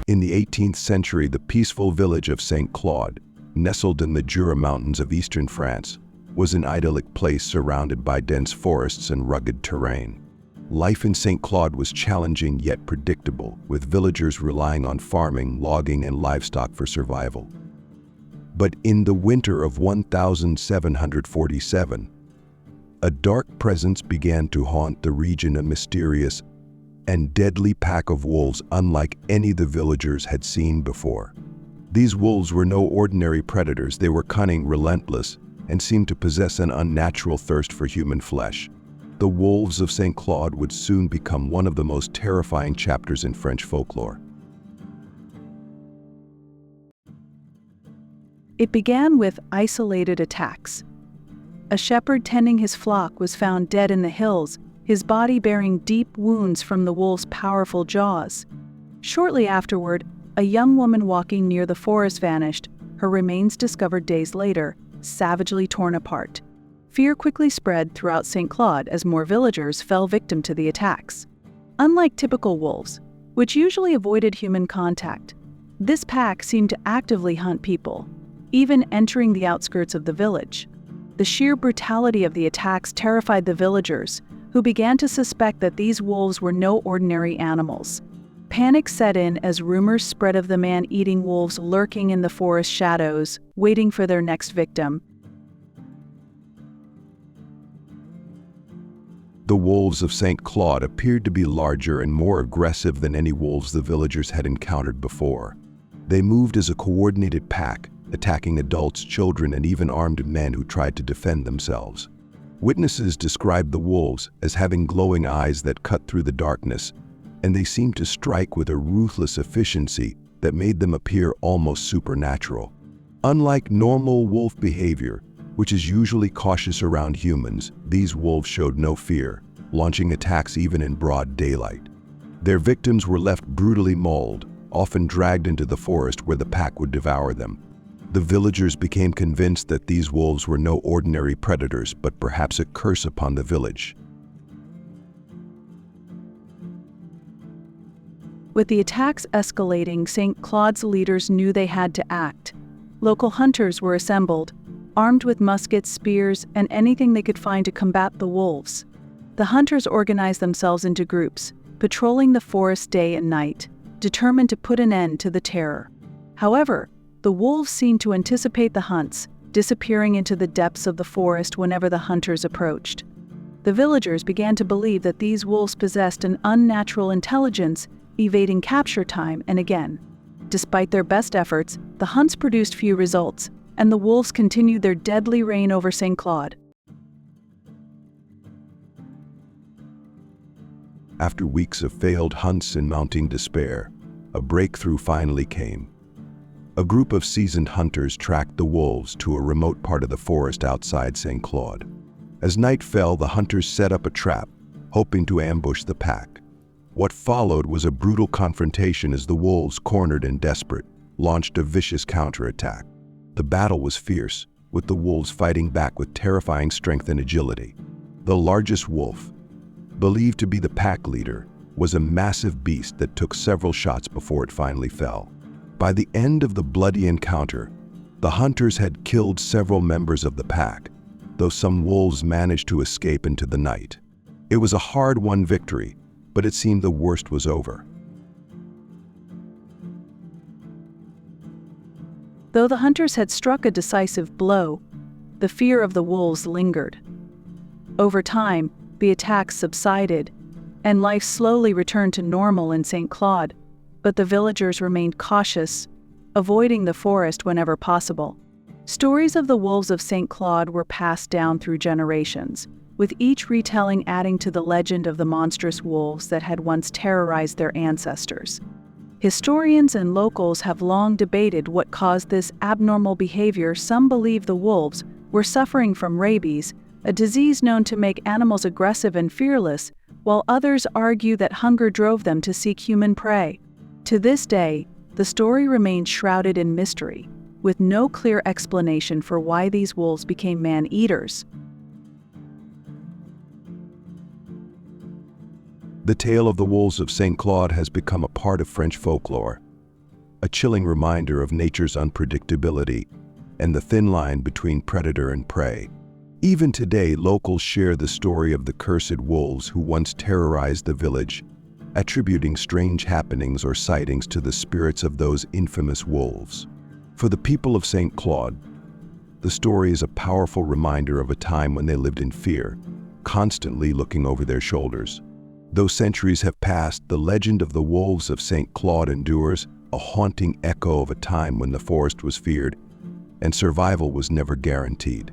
In the 18th century, the peaceful village of Saint-Claude, nestled in the Jura Mountains of eastern France, was an idyllic place surrounded by dense forests and rugged terrain. Life in Saint-Claude was challenging yet predictable, with villagers relying on farming, logging, and livestock for survival. But in the winter of 1747, a dark presence began to haunt the region, a mysterious and deadly pack of wolves unlike any the villagers had seen before. These wolves were no ordinary predators. They were cunning, relentless, and seemed to possess an unnatural thirst for human flesh. The wolves of Saint-Claude would soon become one of the most terrifying chapters in French folklore. It began with isolated attacks. A shepherd tending his flock was found dead in the hills, his body bearing deep wounds from the wolves' powerful jaws. Shortly afterward, a young woman walking near the forest vanished, her remains discovered days later, savagely torn apart. Fear quickly spread throughout Saint-Claude as more villagers fell victim to the attacks. Unlike typical wolves, which usually avoided human contact, this pack seemed to actively hunt people, even entering the outskirts of the village. The sheer brutality of the attacks terrified the villagers, who began to suspect that these wolves were no ordinary animals. Panic set in as rumors spread of the man-eating wolves lurking in the forest shadows, waiting for their next victim. The wolves of Saint-Claude appeared to be larger and more aggressive than any wolves the villagers had encountered before. They moved as a coordinated pack, attacking adults, children, and even armed men who tried to defend themselves. Witnesses described the wolves as having glowing eyes that cut through the darkness, and they seemed to strike with a ruthless efficiency that made them appear almost supernatural. Unlike normal wolf behavior, which is usually cautious around humans, these wolves showed no fear, launching attacks even in broad daylight. Their victims were left brutally mauled, often dragged into the forest where the pack would devour them. The villagers became convinced that these wolves were no ordinary predators, but perhaps a curse upon the village. With the attacks escalating, Saint-Claude's leaders knew they had to act. Local hunters were assembled, armed with muskets, spears, and anything they could find to combat the wolves. The hunters organized themselves into groups, patrolling the forest day and night, determined to put an end to the terror. However, the wolves seemed to anticipate the hunts, disappearing into the depths of the forest whenever the hunters approached. The villagers began to believe that these wolves possessed an unnatural intelligence, evading capture time and again. Despite their best efforts, the hunts produced few results, and the wolves continued their deadly reign over Saint-Claude. After weeks of failed hunts and mounting despair, a breakthrough finally came. A group of seasoned hunters tracked the wolves to a remote part of the forest outside Saint-Claude. As night fell, the hunters set up a trap, hoping to ambush the pack. What followed was a brutal confrontation as the wolves, cornered and desperate, launched a vicious counterattack. The battle was fierce, with the wolves fighting back with terrifying strength and agility. The largest wolf, believed to be the pack leader, was a massive beast that took several shots before it finally fell. By the end of the bloody encounter, the hunters had killed several members of the pack, though some wolves managed to escape into the night. It was a hard-won victory, but it seemed the worst was over. Though the hunters had struck a decisive blow, the fear of the wolves lingered. Over time, the attacks subsided, and life slowly returned to normal in Saint-Claude, but the villagers remained cautious, avoiding the forest whenever possible. Stories of the wolves of Saint-Claude were passed down through generations, with each retelling adding to the legend of the monstrous wolves that had once terrorized their ancestors. Historians and locals have long debated what caused this abnormal behavior. Some believe the wolves were suffering from rabies, a disease known to make animals aggressive and fearless, while others argue that hunger drove them to seek human prey. To this day, the story remains shrouded in mystery, with no clear explanation for why these wolves became man-eaters. The tale of the wolves of Saint-Claude has become a part of French folklore, a chilling reminder of nature's unpredictability and the thin line between predator and prey. Even today, locals share the story of the cursed wolves who once terrorized the village, attributing strange happenings or sightings to the spirits of those infamous wolves. For the people of Saint-Claude, the story is a powerful reminder of a time when they lived in fear, constantly looking over their shoulders. Though centuries have passed, the legend of the wolves of Saint-Claude endures, a haunting echo of a time when the forest was feared and survival was never guaranteed.